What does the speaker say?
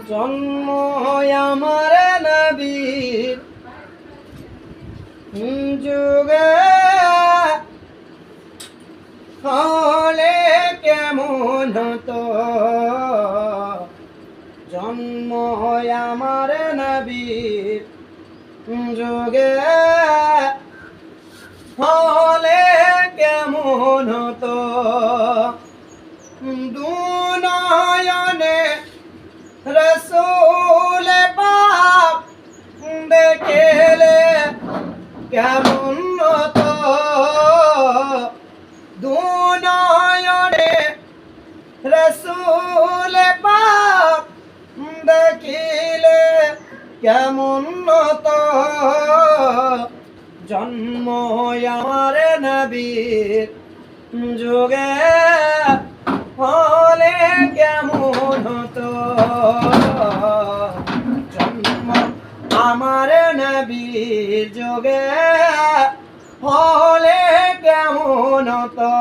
জন্ম আমার নবীর যুগে হলে কেমন হতো, জন্ম আমার নবীর যুগে হলে কেমন হতো। দুনয়নে রসূল পাক দেখলে কেমন হতো, দুনয়নে রসূল পাক দেখিলে কেমন হতো। জন্ম আমার নবীর যুগে হলে কেমন হতো, জন্ম আমার নবীর যুগে হলে কেমন হতো।